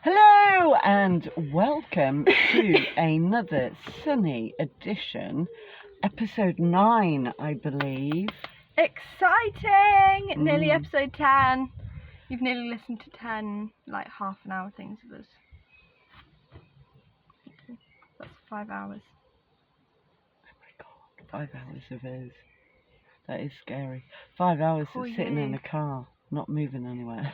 Hello and welcome to another sunny edition, episode 9, I believe. Exciting! Nearly episode 10. You've nearly listened to 10, like half an hour things of us. That's 5 hours. Oh my god, 5 hours of us. That is scary. 5 hours Poor of sitting in you. a car, not moving anywhere.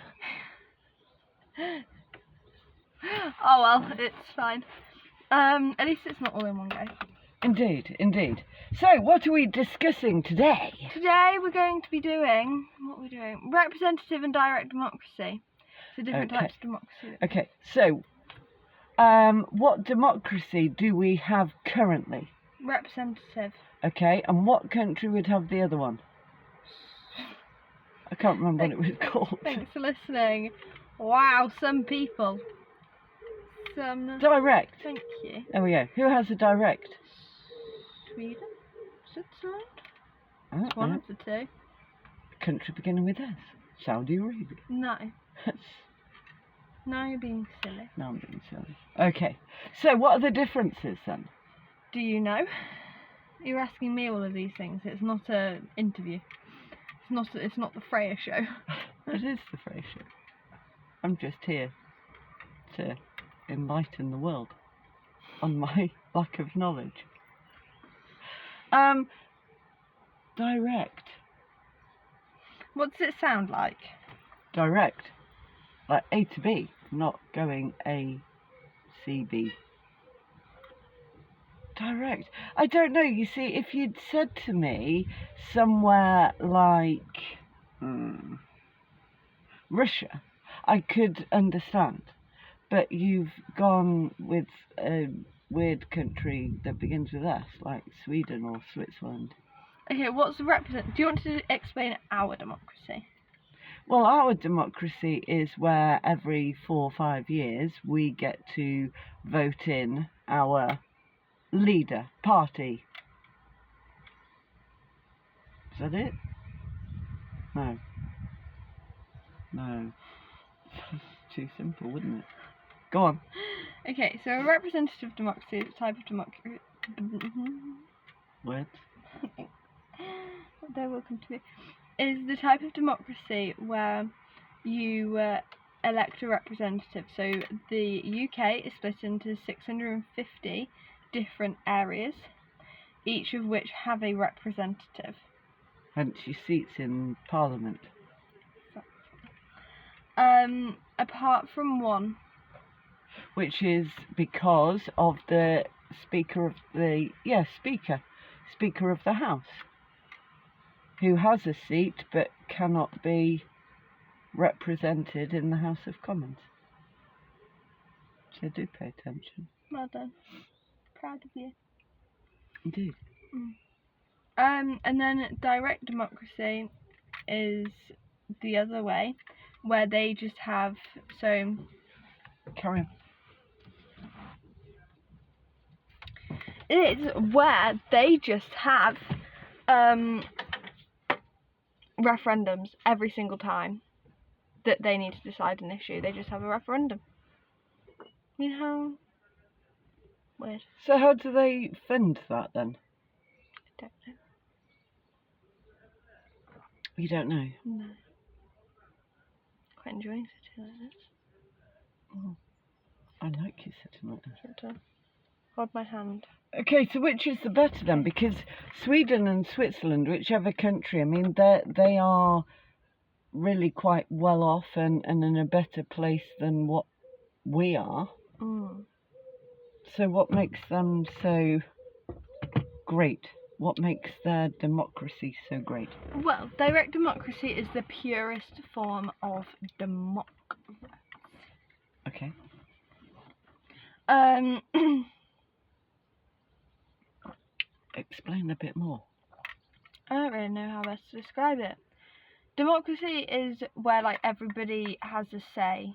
Oh well, it's fine. At least it's not all in one go. Indeed, indeed. So, what are we discussing today? Today we're going to be doing, what are we doing? Representative and direct democracy. So different types of democracy. Okay, so, what democracy do we have currently? Representative. Okay, and what country would have the other one? I can't remember what it was called. Thanks for listening. Wow, some people. Direct. Thank you. There we go. Who has a direct? Sweden? Switzerland? It's one of the two. Country beginning with S. Saudi Arabia. No. Now you're being silly. No, I'm being silly. Okay. So what are the differences then? Do you know? You're asking me all of these things. It's not an interview. It's not the Freya show. It is the Freya show. I'm just here to enlighten the world on my lack of knowledge. Direct. What does it sound like? Direct. Like A to B, not going A, C, B. Direct. I don't know. You see, if you'd said to me somewhere like Russia, I could understand. But you've gone with a weird country that begins with S, like Sweden or Switzerland. Okay, what's the do you want to explain our democracy? Well, our democracy is where every 4 or 5 years we get to vote in our leader, party. Is that it? No. No. Too simple, wouldn't it? Go on. Okay, so a representative democracy is a type of democracy. Words. They're welcome to me. Is the type of democracy where you elect a representative. So the UK is split into 650 different areas, each of which have a representative. Hence your seats in Parliament. Apart from one. Which is because of the Speaker of the Speaker of the House, who has a seat but cannot be represented in the House of Commons. So do pay attention. Well done. Proud of you. Indeed. And then direct democracy is the other way, where they just have, so Carry on. it is where they just have referendums every single time that they need to decide an issue. They just have a referendum. You know how weird. So how do they fund that then? I don't know. You don't know? No. Quite enjoying sitting like this. Oh, I like you sitting like that. Hold my hand. Okay, so which is the better then? Because Sweden and Switzerland, whichever country, I mean, they are really quite well off and in a better place than what we are. So what makes them so great? What makes their democracy so great? Well, direct democracy is the purest form of democracy. Okay. Explain a bit more. I don't really know how best to describe it. Democracy is where like everybody has a say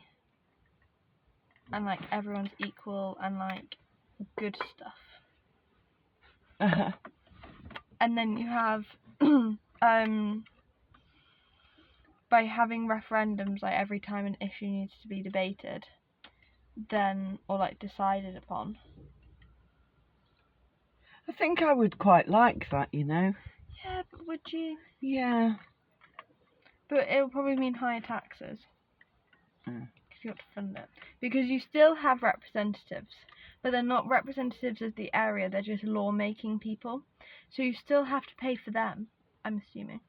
and like everyone's equal and like good stuff. And then you have by having referendums like every time an issue needs to be debated, then, or like decided upon. I think I would quite like that, you know. Yeah, but would you? Yeah. But it'll probably mean higher taxes. Mm. Because you have to fund it. Because you still have representatives, but they're not representatives of the area, they're just law-making people. So you still have to pay for them, I'm assuming.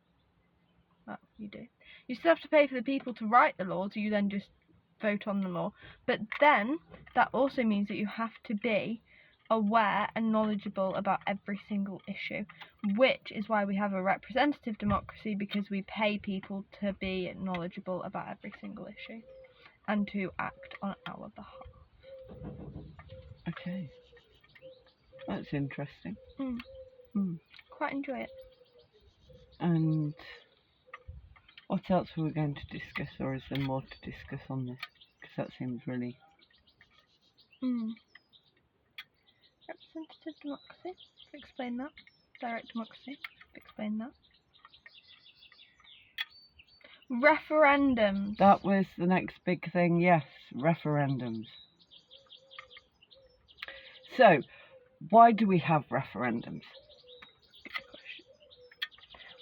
Well, you do. You still have to pay for the people to write the laws, you then just vote on the law. But then, that also means that you have to be aware and knowledgeable about every single issue, which is why we have a representative democracy, because we pay people to be knowledgeable about every single issue and to act on our behalf. Okay. That's interesting. Mm. Quite enjoy it. And what else were we going to discuss, or is there more to discuss on this? Because that seems really... Representative democracy, explain that. Direct democracy, explain that. Referendums. That was the next big thing, yes, referendums. So, why do we have referendums?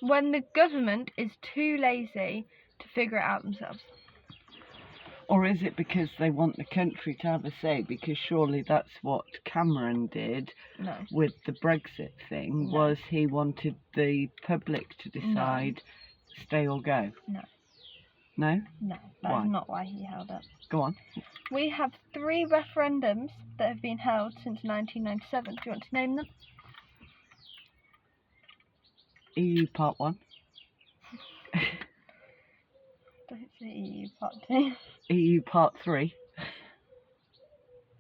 When the government is too lazy to figure it out themselves. Or is it because they want the country to have a say? Because surely that's what Cameron did No. with the Brexit thing, No. was he wanted the public to decide stay or go. No. No? No, that's Why? not why he held it. Go on. We have 3 referendums that have been held since 1997. Do you want to name them? EU Part 1. Don't say EU Part 2. EU Part 3.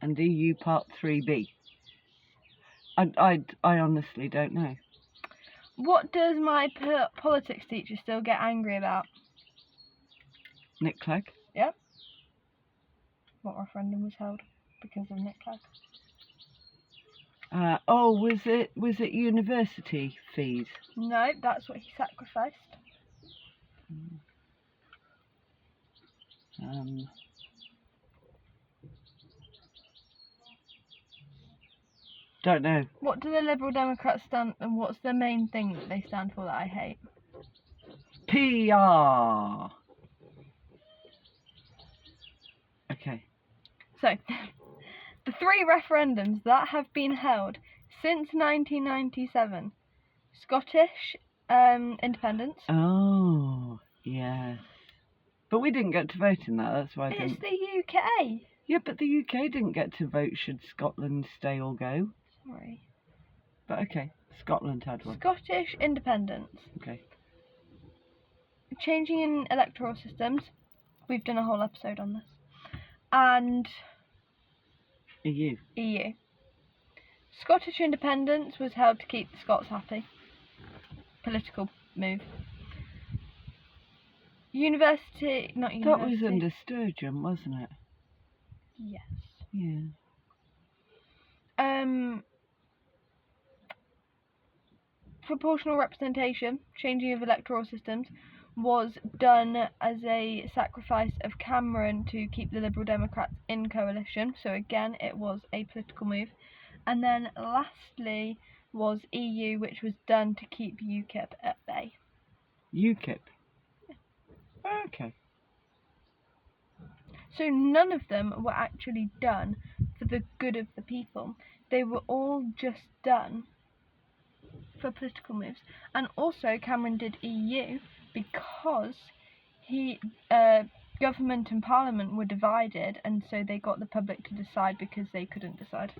And EU Part 3B. I honestly don't know. What does my politics teacher still get angry about? Nick Clegg? Yep. What referendum was held because of Nick Clegg? Was it university fees? No, that's what he sacrificed. Don't know. What do the Liberal Democrats stand, and what's the main thing that they stand for that I hate? PR. Okay. So, the 3 referendums that have been held since 1997. Scottish independence. Oh, yes. But we didn't get to vote in that, that's why I It's didn't... the UK. Yeah, but the UK didn't get to vote should Scotland stay or go. Sorry. But okay, Scotland had one. Scottish independence. Okay. Changing in electoral systems. We've done a whole episode on this. And EU. EU. Scottish independence was held to keep the Scots happy. Political move. University, not That university. was under Sturgeon, wasn't it? Yes. Yeah. Proportional representation, changing of electoral systems, was done as a sacrifice of Cameron to keep the Liberal Democrats in coalition. So again, it was a political move. And then lastly was EU, which was done to keep UKIP at bay. UKIP? Okay. So none of them were actually done for the good of the people. They were all just done for political moves. And also Cameron did EU because government and parliament were divided, and so they got the public to decide because they couldn't decide.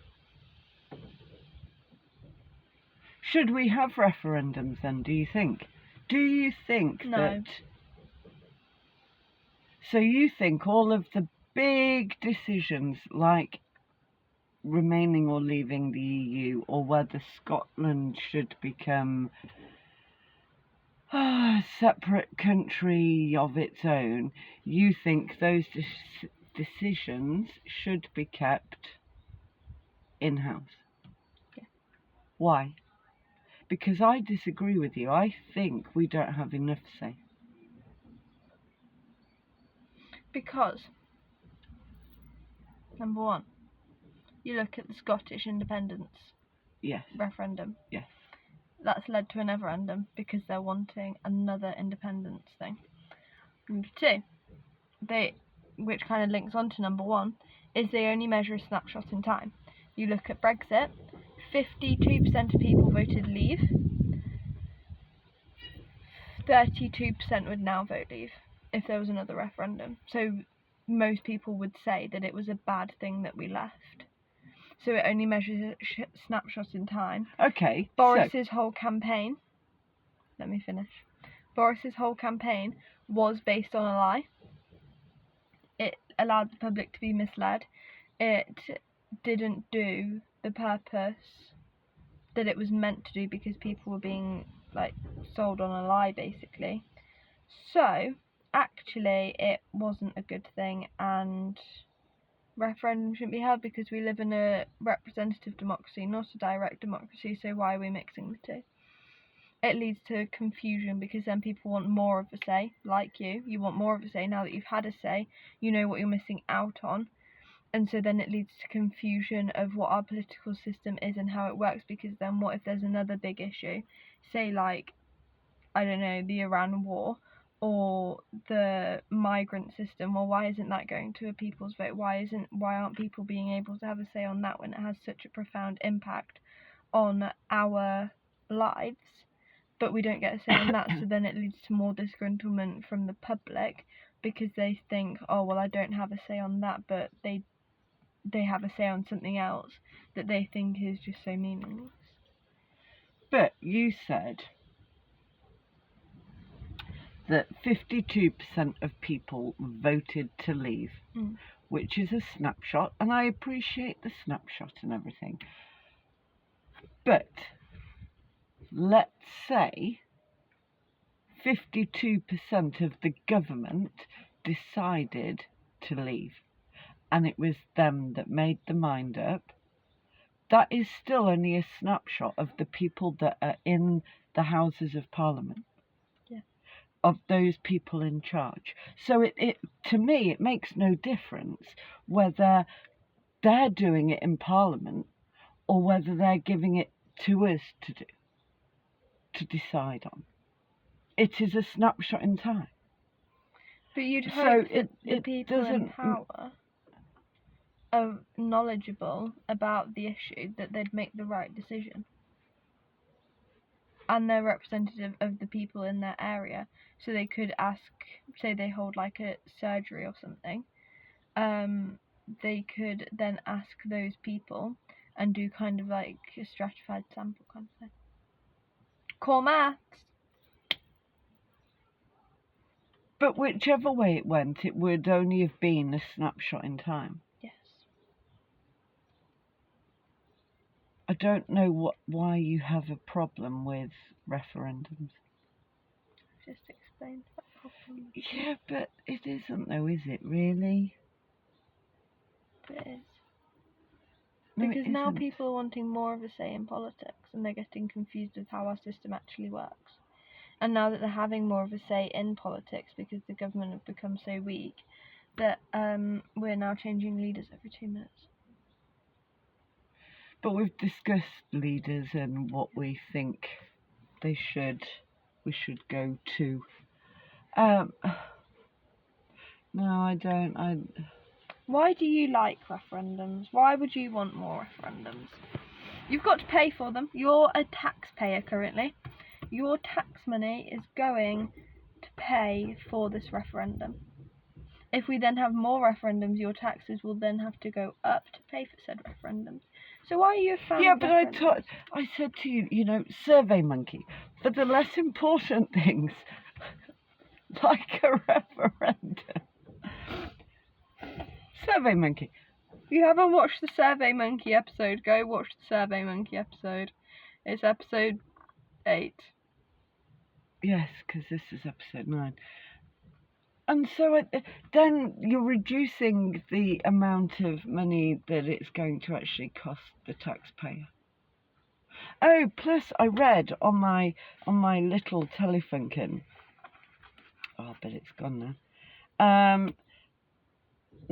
Should we have referendums then, do you think? Do you think No. that... So you think all of the big decisions like remaining or leaving the EU, or whether Scotland should become a separate country of its own, you think those decisions should be kept in-house? Yeah. Why? Because I disagree with you. I think we don't have enough say. Because Number one, you look at the Scottish independence Yes. referendum. Yes. That's led to a referendum because they're wanting another independence thing. Number two, which kind of links on to number one, is they only measure a snapshot in time. You look at Brexit, 52% of people voted leave, 32% would now vote leave if there was another referendum. So most people would say that it was a bad thing that we left. So it only measures a snapshot in time. Okay. Boris's whole campaign, let me finish. Boris's whole campaign was based on a lie. It allowed the public to be misled. It didn't do the purpose that it was meant to do because people were being sold on a lie, basically. So actually it wasn't a good thing, and referendum shouldn't be held because we live in a representative democracy, not a direct democracy. So why are we mixing the two? It leads to confusion because then people want more of a say, like you want more of a say. Now that you've had a say, you know what you're missing out on, and so then it leads to confusion of what our political system is and how it works, because then what if there's another big issue, say I don't know, the Iran war or the migrant system? Well, why isn't that going to a people's vote? Why aren't people being able to have a say on that when it has such a profound impact on our lives? But we don't get a say on that, so then it leads to more disgruntlement from the public because they think, oh well, I don't have a say on that, but they have a say on something else that they think is just so meaningless. But you said that 52% of people voted to leave, which is a snapshot, and I appreciate the snapshot and everything. But let's say 52% of the government decided to leave, and it was them that made the mind up. That is still only a snapshot of the people that are in the Houses of Parliament. Yeah. Of those people in charge. So it to me, it makes no difference whether they're doing it in Parliament or whether they're giving it to us to decide on. It is a snapshot in time. But you'd So hope that the it people in doesn't- power are knowledgeable about the issue, that they'd make the right decision. And they're representative of the people in their area. So they could ask, say they hold like a surgery or something, they could then ask those people and do kind of like a stratified sample kind of thing. Core maths. But whichever way it went, it would only have been a snapshot in time. Yes. I don't know why you have a problem with referendums. Just explained that problem. Yeah, but it isn't though, is it really? It is. No, Because it now isn't. people are wanting more of a say in politics, and they're getting confused with how our system actually works. And now that they're having more of a say in politics because the government have become so weak, that we're now changing leaders every 2 minutes. But we've discussed leaders and what we think we should go to. No, I don't. Why do you like referendums? Why would you want more referendums? You've got to pay for them. You're a taxpayer currently. Your tax money is going to pay for this referendum. If we then have more referendums, your taxes will then have to go up to pay for said referendums. So why are you a fan Yeah, of but referendums? I said to you, Survey Monkey, for the less important things, like a referendum. Survey Monkey. If you haven't watched the Survey Monkey episode, go watch the Survey Monkey episode. It's episode 8. Yes, because this is episode 9. And so then you're reducing the amount of money that it's going to actually cost the taxpayer. Oh, plus I read on my little Telefunken. Oh, but it's gone now.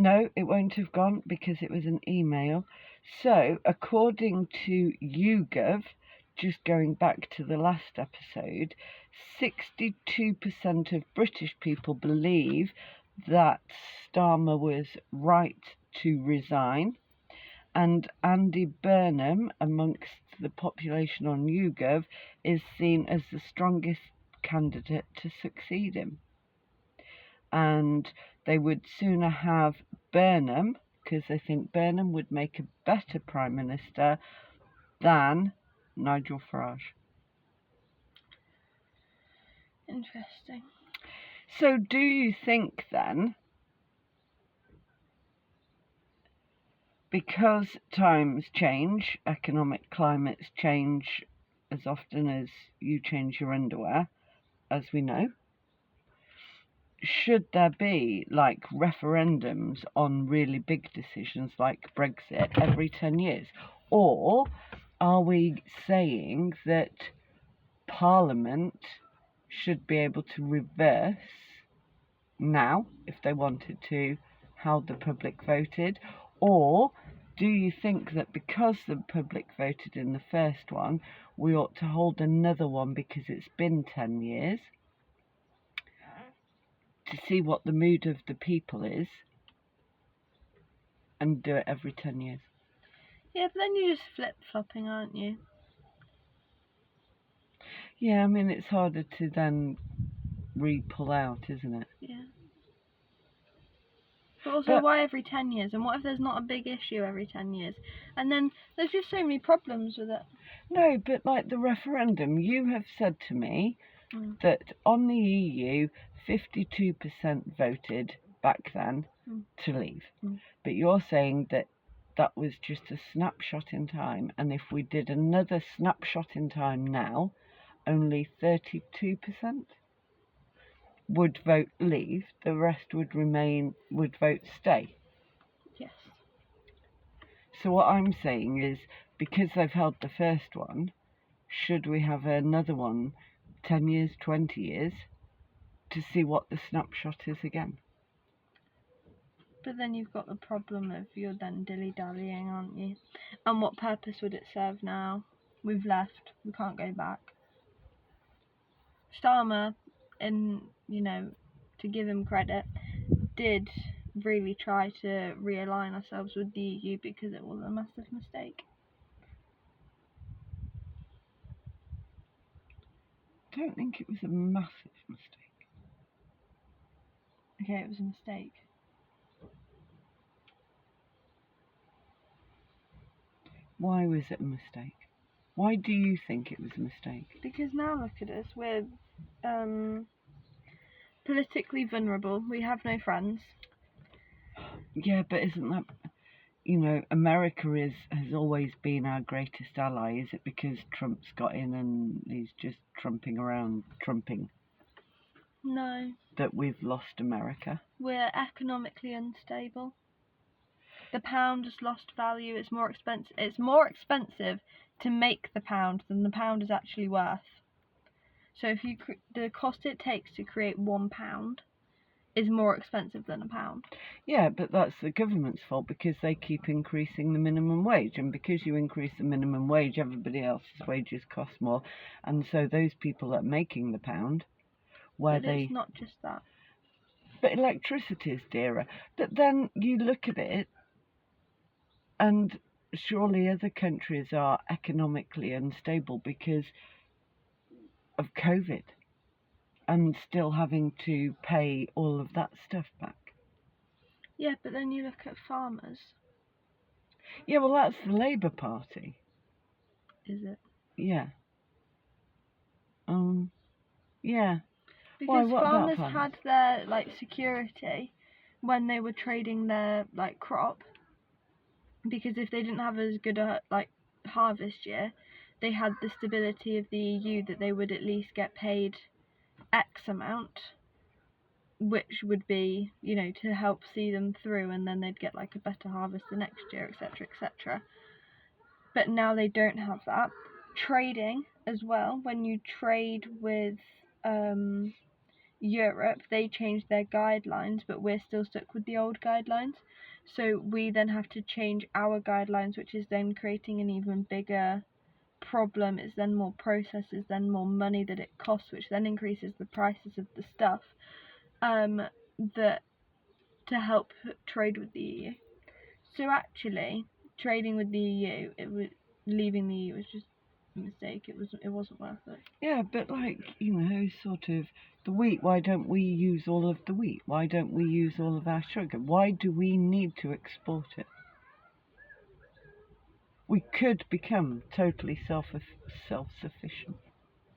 No, it won't have gone because it was an email. So, according to YouGov, just going back to the last episode, 62% of British people believe that Starmer was right to resign, and Andy Burnham, amongst the population on YouGov, is seen as the strongest candidate to succeed him. And they would sooner have Burnham, because they think Burnham would make a better Prime Minister than Nigel Farage. Interesting. So do you think then, because times change, economic climates change as often as you change your underwear, as we know, should there be like referendums on really big decisions like Brexit every 10 years? Or are we saying that Parliament should be able to reverse now, if they wanted to, how the public voted? Or do you think that because the public voted in the first one, we ought to hold another one because it's been 10 years? To see what the mood of the people is and do it every 10 years. Yeah, but then you're just flip-flopping, aren't you? Yeah, I mean, it's harder to then re-pull out, isn't it? Yeah. But also, why every 10 years? And what if there's not a big issue every 10 years? And then there's just so many problems with it. No, but like the referendum, you have said to me that on the EU, 52% voted back then to leave. But you're saying that that was just a snapshot in time, and if we did another snapshot in time now, only 32% would vote leave, the rest would vote stay. Yes. So what I'm saying is, because they've held the first one, should we have another one 10 years, 20 years, to see what the snapshot is again? But then you've got the problem of you're then dilly-dallying, aren't you? And what purpose would it serve now? We've left. We can't go back. Starmer, to give him credit, did really try to realign ourselves with the EU because it was a massive mistake. I don't think it was a massive mistake. Okay, it was a mistake. Why was it a mistake? Why do you think it was a mistake? Because now look at us, we're politically vulnerable. We have no friends. Yeah, but isn't that, America has always been our greatest ally. Is it because Trump's got in and he's just trumping around, trumping, No. that we've lost America? We're economically unstable. The pound has lost value. It's more expensive. It's more expensive to make the pound than the pound is actually worth. So if the cost it takes to create £1 is more expensive than a pound. Yeah, but that's the government's fault because they keep increasing the minimum wage, and because you increase the minimum wage, everybody else's wages cost more, and so those people that are making the pound, It's not just that. But electricity is dearer. But then you look at it, and surely other countries are economically unstable because of COVID and still having to pay all of that stuff back. Yeah, but then you look at farmers. Yeah, well, that's the Labour Party. Is it? Yeah. Yeah. Because Why, what farmers about had their security when they were trading their crop. Because if they didn't have as good a harvest year, they had the stability of the EU that they would at least get paid X amount, which would be, to help see them through, and then they'd get a better harvest the next year, etc., etc. But now they don't have that. Trading as well, when you trade with, Europe, they changed their guidelines, but we're still stuck with the old guidelines. So we then have to change our guidelines, which is then creating an even bigger problem. It's then more processes, then more money that it costs, which then increases the prices of the stuff that to help trade with the EU. So actually, trading with the EU, leaving the EU was just a mistake. It wasn't worth it. Yeah, but like, sort of the wheat, why don't we use all of the wheat? Why don't we use all of our sugar? Why do we need to export it? We could become totally self-sufficient.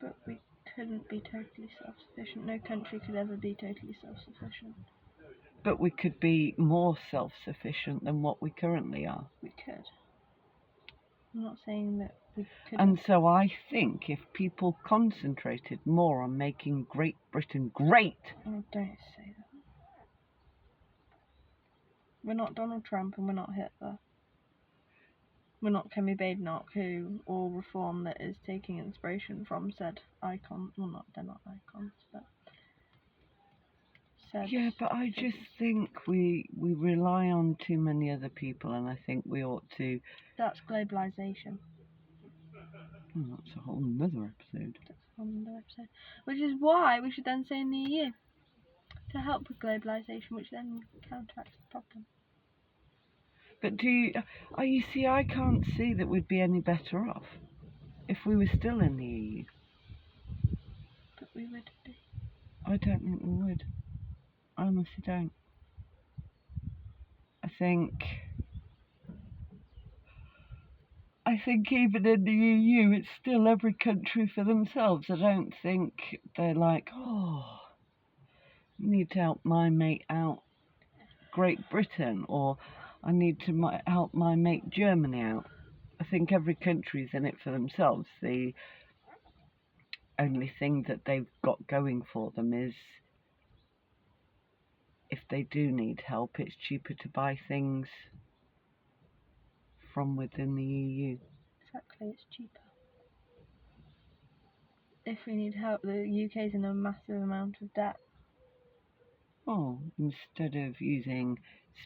But we couldn't be totally self-sufficient. No country could ever be totally self-sufficient. But we could be more self-sufficient than what we currently are. We could. I'm not saying that we couldn't. And so I think if people concentrated more on making Great Britain great... Oh, don't say that. We're not Donald Trump and we're not Hitler. We're not Kemi Badenoch, who all reform that is taking inspiration from said icon. Well, they're not icons, but said. Yeah, but I just think we rely on too many other people, and I think we ought to... That's globalisation. Oh, that's a whole nother episode. That's a whole nother episode. Which is why we should then stay in the EU. To help with globalisation, which then counteracts the problem. But you see, I can't see that we'd be any better off if we were still in the EU. But we would be. I don't think we would. I honestly don't. I think even in the EU, it's still every country for themselves. I don't think they're like, oh, I need to help my mate out, Great Britain, or I need to help my mate Germany out. I think every country's in it for themselves. The only thing that they've got going for them is if they do need help, it's cheaper to buy things from within the EU. Exactly, it's cheaper. If we need help, the UK's in a massive amount of debt. Oh, instead of using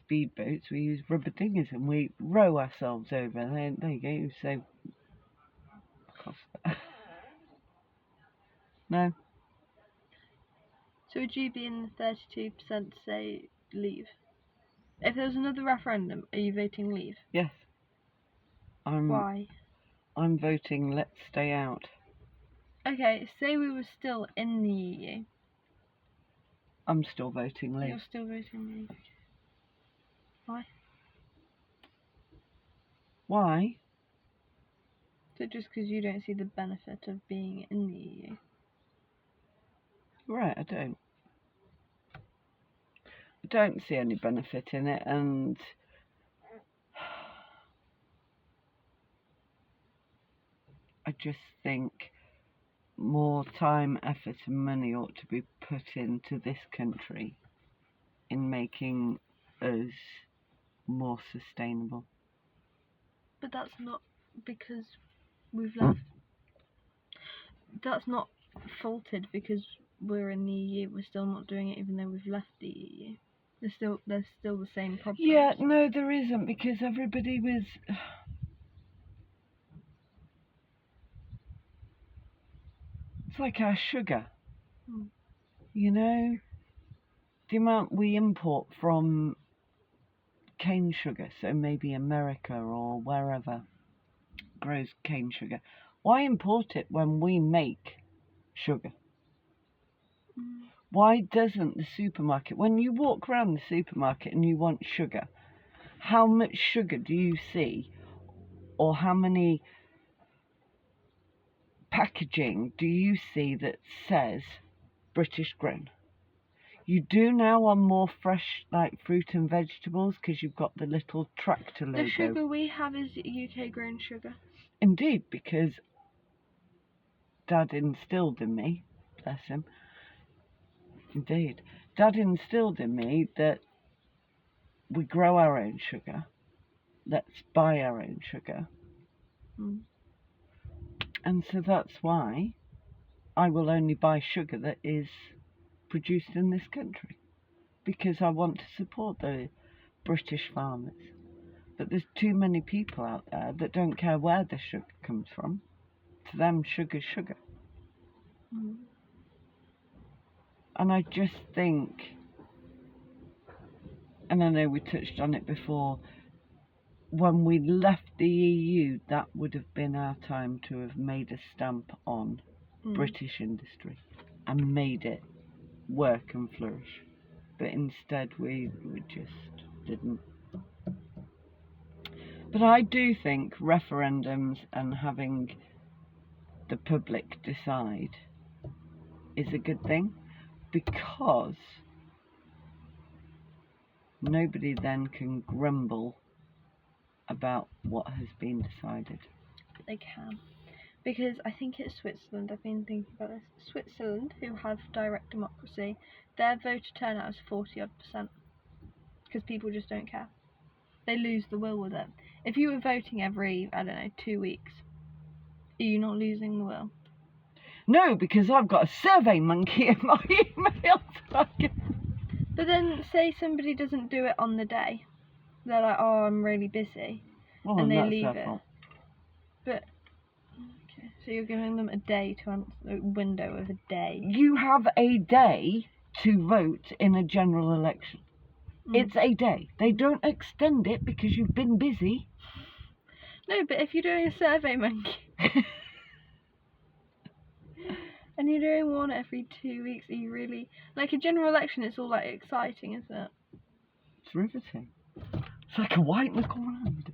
speedboats, we use rubber dingers and we row ourselves over. There you go, you save cost. No? So would you be in the 32% to say leave? If there was another referendum, are you voting leave? Yes. Why? I'm voting let's stay out. Okay, say we were still in the EU. I'm still voting leave. You're still voting leave. Why? Why? So just because you don't see the benefit of being in the EU? Right, I don't. I don't see any benefit in it, and I just think more time, effort and money ought to be put into this country in making us more sustainable. But that's not because we've left. That's not faulted because we're in the EU. We're still not doing it even though we've left the EU. There's still the same problems. Yeah, no, there isn't, because everybody was... It's like our sugar. You know, the amount we import from cane sugar, so maybe America or wherever grows cane sugar. Why import it when we make sugar? Why doesn't the supermarket, when you walk around the supermarket and you want sugar, how much sugar do you see, or how many packaging do you see that says British grown? You do now on more fresh, like fruit and vegetables, because you've got the little tractor logo. The sugar we have is UK grown sugar. Indeed, because Dad instilled in me, bless him. Indeed, Dad instilled in me that we grow our own sugar. Let's buy our own sugar. And so that's why I will only buy sugar that is produced in this country, because I want to support the British farmers. But there's too many people out there that don't care where the sugar comes from. To them, sugar's sugar. Mm. And I just think, and I know we touched on it before, when we left the EU, that would have been our time to have made a stamp on British industry and made it work and flourish. But instead we just didn't. But I do think referendums and having the public decide is a good thing, because nobody then can grumble about what has been decided. They can. Because I think it's Switzerland, I've been thinking about this. Switzerland, who have direct democracy, their voter turnout is 40-odd%. Because people just don't care. They lose the will with it. If you were voting every, 2 weeks, are you not losing the will? No, because I've got a survey monkey in my email. But then, say somebody doesn't do it on the day. They're like, oh, I'm really busy. Well, and they that's leave their it. fault. But, okay, so you're giving them a day to answer, a window of a day. You have a day to vote in a general election. It's a day. They don't extend it because you've been busy. No, but if you're doing a survey monkey and you're doing one every 2 weeks, are you really, like, a general election, it's all like exciting, isn't it? It's riveting. It's like a white knuckle round.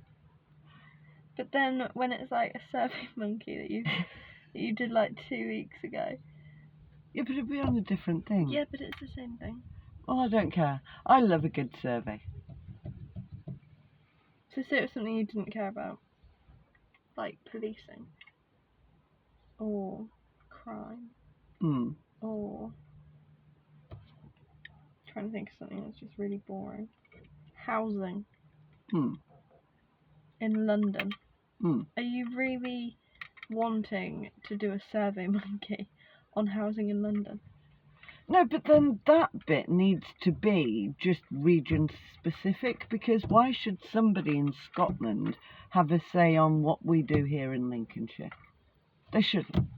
But then when it's like a survey monkey that you did like 2 weeks ago. Yeah, but it'd be on a different thing. Yeah, but it's the same thing. Well, I don't care. I love a good survey. So say it was something you didn't care about, like policing, or crime, or trying to think of something that's just really boring. Housing. In London. Are you really wanting to do a survey monkey on housing in London? No, but then that bit needs to be just region specific, because why should somebody in Scotland have a say on what we do here in Lincolnshire? They shouldn't.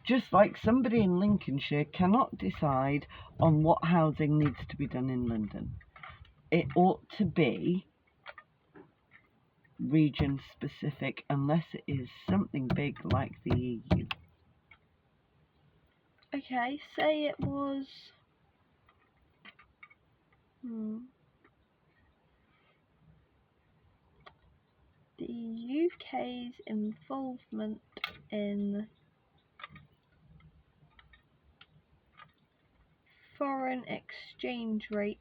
Just like somebody in Lincolnshire cannot decide on what housing needs to be done in London. It ought to be region specific, unless it is something big like the EU. Okay, say it was the UK's involvement in foreign exchange rates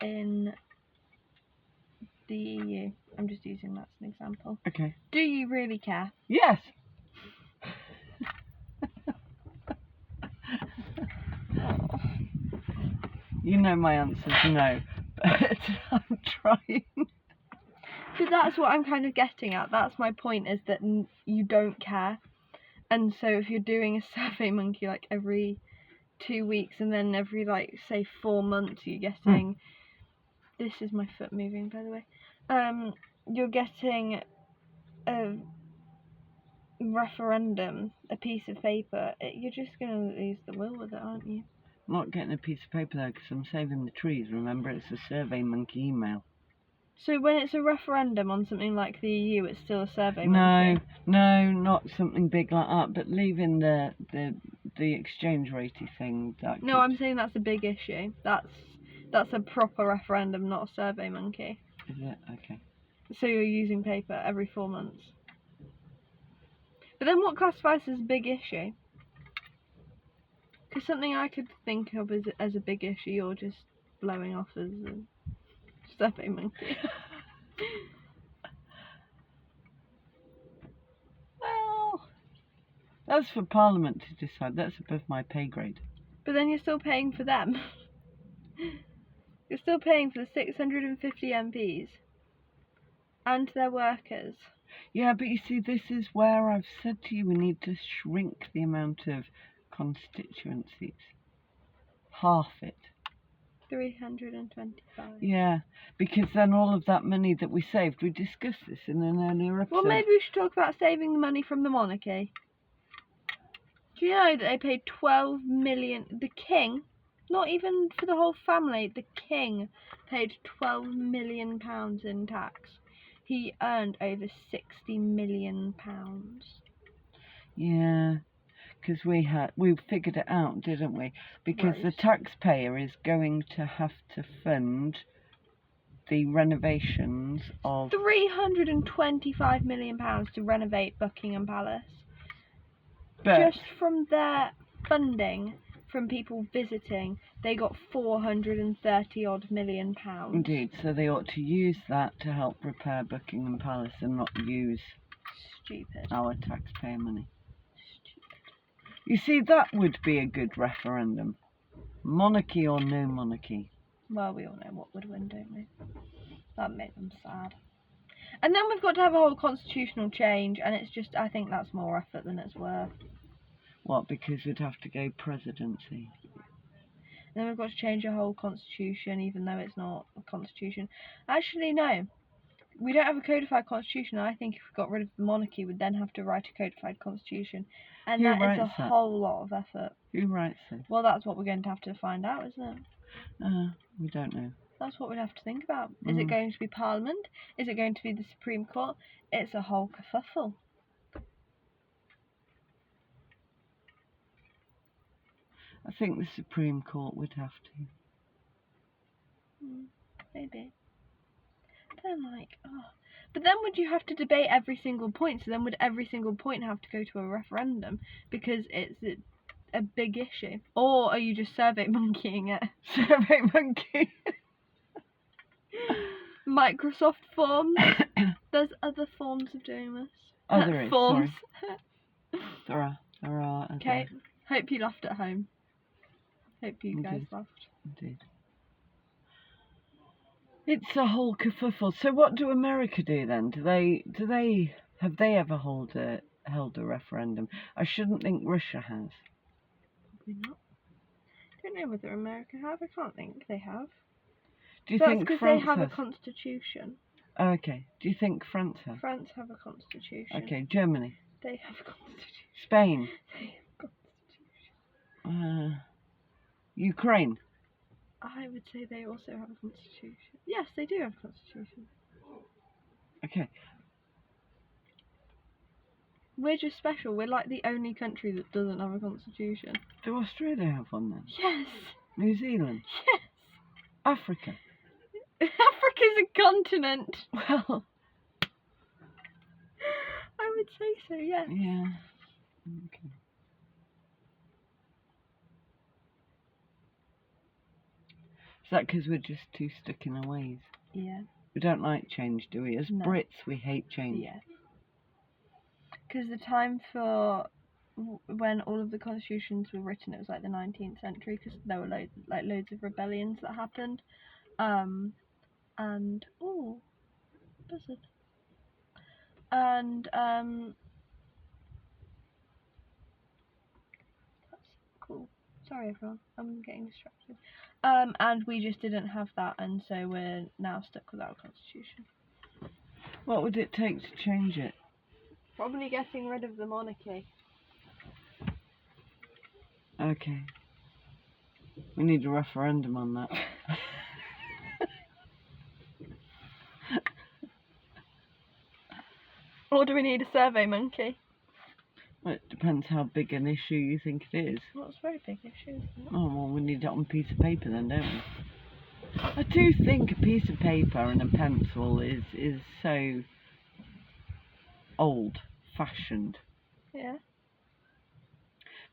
in the EU. I'm just using that as an example. Okay. Do you really care? Yes. You know my answer's no, but I'm trying. But that's what I'm kind of getting at. That's my point, is that you don't care. And so if you're doing a survey monkey like every 2 weeks, and then every, like, say 4 months you're getting... This is my foot moving, by the way. You're getting a referendum, a piece of paper. You're just going to lose the will with it, aren't you? I'm not getting a piece of paper though, because I'm saving the trees. Remember, it's a survey monkey email. So when it's a referendum on something like the EU, it's still a survey No, monkey? no, not something big like that, but leaving the exchange ratey thing. No, I'm saying that's a big issue. That's a proper referendum, not a survey monkey. Is it? Okay. So you're using paper every 4 months. But then what classifies as a big issue? Because something I could think of as a big issue, you're just blowing off as a survey monkey. Well, that's for Parliament to decide. That's above my pay grade. But then you're still paying for them. You're still paying for the 650 MPs and their workers. Yeah, but you see, this is where I've said to you we need to shrink the amount of constituencies. Half it. 325. Yeah, because then all of that money that we saved, we discussed this in an earlier episode. Well, maybe we should talk about saving the money from the monarchy. Do you know that they paid 12 million? The king, not even for the whole family, the king paid 12 million pounds in tax. He earned over 60 million pounds. Yeah, because we figured it out, didn't we? Because the Right. taxpayer is going to have to fund the renovations of... 325 million pounds to renovate Buckingham Palace. But Just from their funding from people visiting, they got 430 odd million pounds. indeed, so they ought to use that to help repair Buckingham Palace and not use Stupid. our taxpayer money. You see, that would be a good referendum. Monarchy or no monarchy. Well, we all know what would win, don't we? That'd make them sad. And then we've got to have a whole constitutional change, and it's just, I think that's more effort than it's worth. What, because we'd have to go presidency? And then we've got to change a whole constitution, even though it's not a constitution. Actually, no. We don't have a codified constitution. I think if we got rid of the monarchy, we'd then have to write a codified constitution. And Who that is a writes that? whole lot of effort. Who writes it? Well, that's what we're going to have to find out, isn't it? We don't know. That's what we'd have to think about. Is it going to be Parliament? Is it going to be the Supreme Court? It's a whole kerfuffle. I think the Supreme Court would have to. Maybe. Then but then would you have to debate every single point? So then would every single point have to go to a referendum because it's a big issue? Or are you just survey monkeying it? Survey monkey. Microsoft Forms. There's other forms of doing this. Oh, there is. Forms. Sorry. There are. Okay. Hope you laughed at home. Hope you guys Indeed. laughed. Indeed. It's a whole kerfuffle. So what do America do then? Have they ever held a referendum? I shouldn't think Russia has. Probably not. I don't know whether America have. I can't think they have. Do you That's think because France they have has? a constitution. Oh, okay. Do you think France has? France have a constitution. Okay. Germany. They have a constitution. Spain. They have a constitution. Ukraine. I would say they also have a constitution. Yes, they do have a constitution. Okay. We're just special. We're like the only country that doesn't have a constitution. Do Australia have one then? Yes. New Zealand. Yes. Africa. Africa's a continent. Well. I would say so, yes. Yeah. Okay. Is that because we're just too stuck in our ways? Yeah. We don't like change, do we? As No. Brits, we hate change. Yeah. Because the time for when all of the constitutions were written, it was like the 19th century, because there were loads of rebellions that happened. Buzzard. And that's cool. Sorry everyone, I'm getting distracted. And we just didn't have that, and so we're now stuck with our constitution. What would it take to change it? Probably getting rid of the monarchy. Okay. We need a referendum on that. Or do we need a survey monkey? Well, it depends how big an issue you think it is. Well, it's a very big issue, isn't it? Oh, well, we need it on a piece of paper then, don't we? I do think a piece of paper and a pencil is so old-fashioned. Yeah.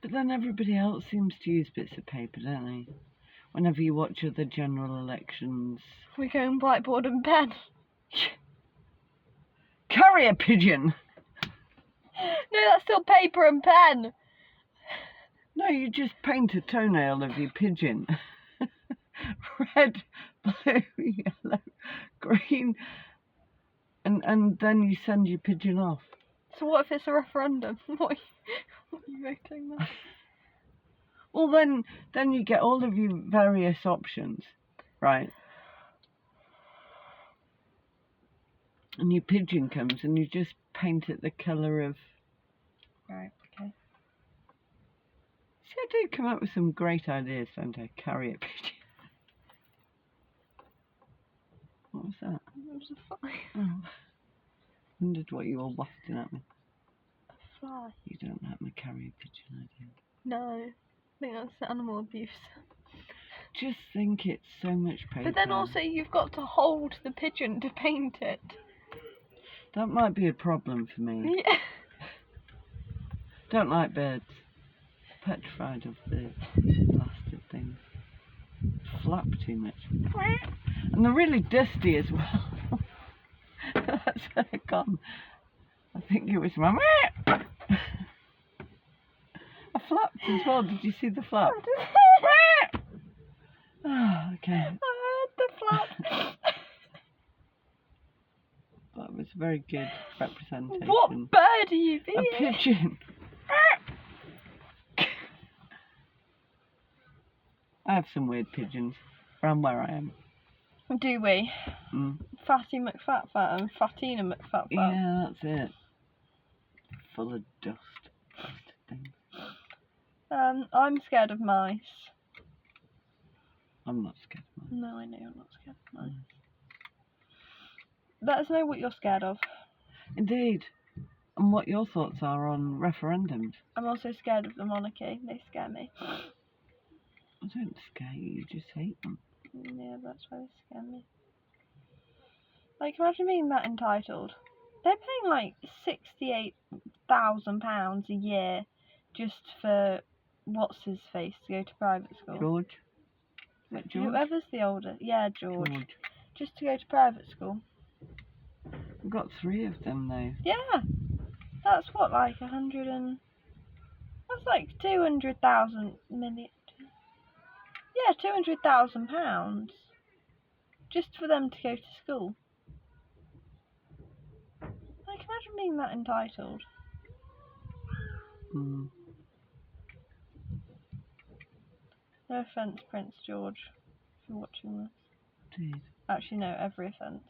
But then everybody else seems to use bits of paper, don't they? Whenever you watch other general elections. We go in whiteboard and pen. Carrier pigeon! No, that's still paper and pen. No, you just paint a toenail of your pigeon. Red, blue, yellow, green. And then you send your pigeon off. So what if it's a referendum? What are you voting then? Well, then you get all of your various options, right? And your pigeon comes and you just paint it the colour of... Right, okay. See, I do come up with some great ideas, don't I? Carrier pigeon. What was that? It was a fly. Oh. Wondered what you were wafting at me. A fly? You don't have my carrier pigeon idea. No. I think that's animal abuse. Just think it's so much paper. But then also you've got to hold the pigeon to paint it. That might be a problem for me. Yeah. Don't like birds. Petrified of the blasted things. Flap too much. And they're really dusty as well. That's gone. I think it was my... I flapped as well. Did you see the flap? Oh, okay. I heard the flap. That was a very good representation. What bird are you being? A pigeon. I have some weird pigeons around where I am. Do we? Mm. Fatty McFatfat and Fatina McFatfat. Yeah, that's it. Full of dust. Blasted things. I'm scared of mice. I'm not scared of mine. No, I know you're not scared of mice. Let us know what you're scared of. Indeed. And what your thoughts are on referendums. I'm also scared of the monarchy. They scare me. I don't scare you, you just hate them. Yeah, that's why they scare me. Like, imagine being that entitled. They're paying like £68,000 a year just for what's his face to go to private school. George? Is that George? Whoever's the older. Yeah, George. George. Just to go to private school. We've got 3 of them though. Yeah. That's what, like 100 and... That's like 200,000 million... Yeah, £200,000. Just for them to go to school. Like, imagine being that entitled. Mm. No offence, Prince George, if you're watching this. Indeed. Actually, no, every offence.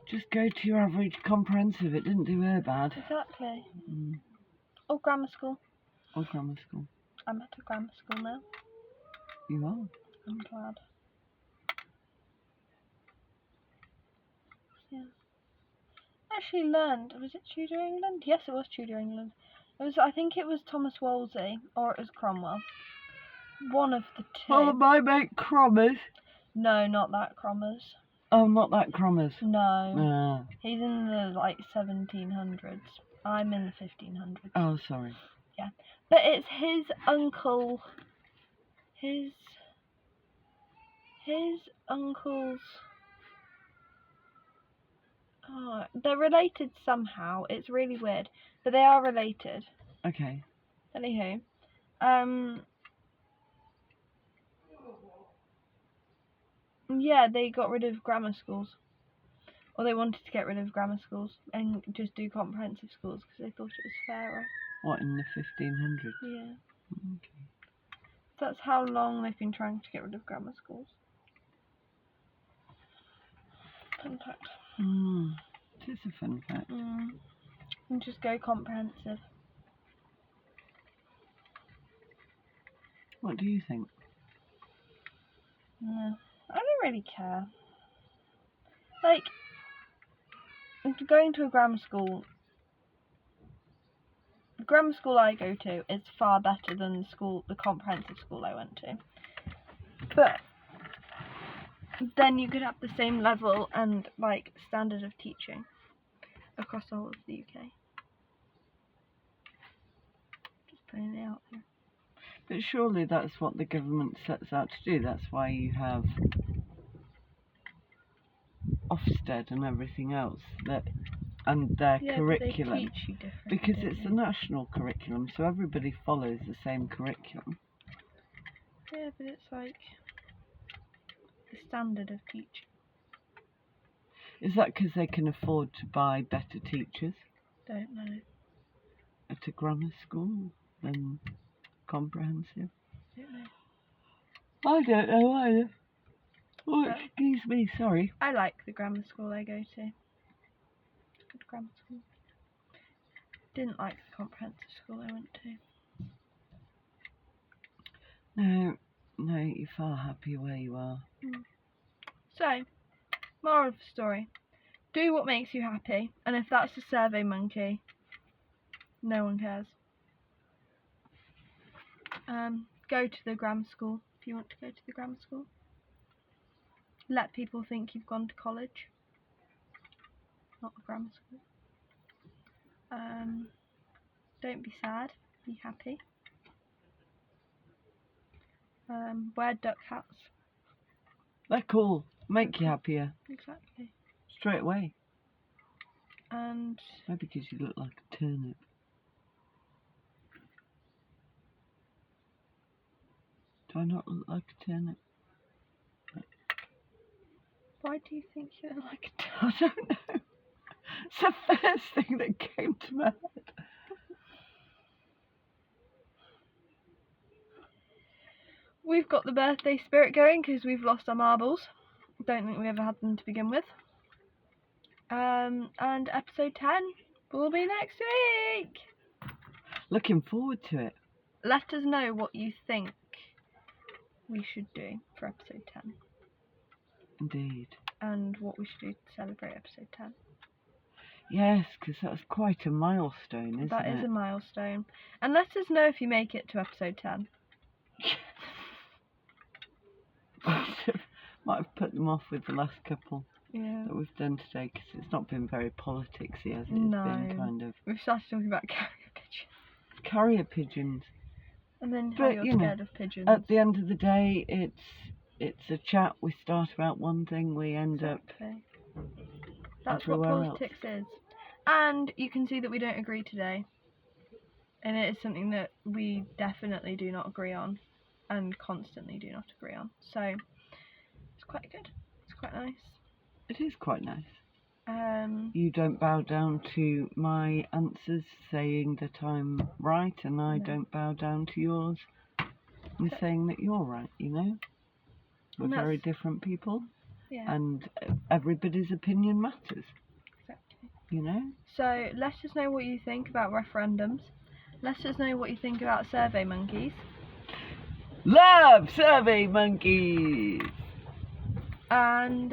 Just go to your average comprehensive, it didn't do her bad. Exactly. Mm. Or grammar school. Or grammar school. I'm at a grammar school now. You are? I'm glad. Yeah. I actually learned, was it Tudor England? Yes, it was Tudor England. I think it was Thomas Wolsey, or it was Cromwell. One of the two. Oh, my mate Crommers. No, not that Crommers. Oh, not that Crommers. No. He's in the, like, 1700s. I'm in the 1500s. Oh, sorry. Yeah. But it's his uncle... His uncle's... Oh, they're related somehow. It's really weird. But they are related. Okay. Anywho. Yeah, they got rid of grammar schools. Or they wanted to get rid of grammar schools and just do comprehensive schools because they thought it was fairer. What, in the 1500s? Yeah. Okay. That's how long they've been trying to get rid of grammar schools. Fun fact. It is a fun fact. And just go comprehensive. What do you think? Yeah. I don't really care. Like, going to a grammar school... The grammar school I go to is far better than the comprehensive school I went to. But then you could have the same level and, like, standard of teaching across the whole of the UK. Just putting it out there. But surely that's what the government sets out to do. That's why you have Ofsted and everything else, and their curriculum. But they teach you differently. Because it's the national curriculum, so everybody follows the same curriculum. Yeah, but it's like the standard of teaching. Is that because they can afford to buy better teachers Don't know. at a grammar school than comprehensive. Don't know. I don't know either. Oh, But- excuse me, sorry. I like the grammar school I go to. Good grammar school. Didn't like the comprehensive school I went to. No, you're far happier where you are. So, moral of the story. Do what makes you happy, and if that's a survey monkey, no one cares. Go to the grammar school if you want to go to the grammar school. Let people think you've gone to college, not the grammar school. Don't be sad, be happy. Wear duck hats. They're cool. Make you happier. Exactly. Straight away. And Maybe because you look like a turnip. Do I not look like a turnip? why do you think you look like a duck? I don't know. It's the first thing that came to my head. We've got the birthday spirit going because we've lost our marbles. Don't think we ever had them to begin with. And episode 10 will be next week. Looking forward to it. Let us know what you think we should do for episode 10 Indeed. and what we should do to celebrate episode 10. Yes, because that's quite a milestone, isn't That it? is a milestone. And let us know if you make it to episode 10. Might have put them off with the last couple Yeah. that we've done today because it's not been very politicsy, has it? It's No. been kind of We've started talking about carrier pigeons. carrier pigeons. And then how But, you're you know, scared of pigeons. At the end of the day, it's a chat. We start about one thing, we end up Exactly. That's what everywhere else. politics is. And you can see that we don't agree today. And it is something that we definitely do not agree on. And constantly do not agree on. So, it's quite good. It's quite nice. It is quite nice. Um, You don't bow down to my answers saying that I'm right, and I No. don't bow down to yours and saying that you're right, you know? We're And very that's- different people, yeah, and everybody's opinion matters, exactly. you know? So, let us know what you think about referendums. Let us know what you think about survey monkeys. Love Survey Monkeys! And,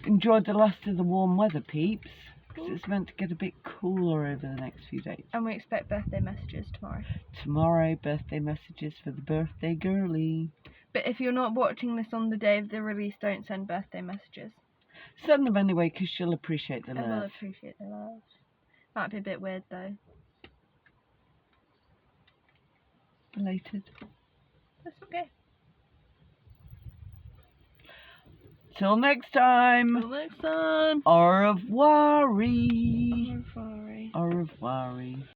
Enjoyed the last of the warm weather, peeps, because it's meant to get a bit cooler over the next few days. and we expect birthday messages tomorrow. Tomorrow, birthday messages for the birthday girly. But if you're not watching this on the day of the release, don't send birthday messages. Send them anyway, because she'll appreciate the I will love. appreciate the love. Might be a bit weird though. Belated. That's okay. Till next time. Till next time. Au revoir. I'm sorry. Au revoir.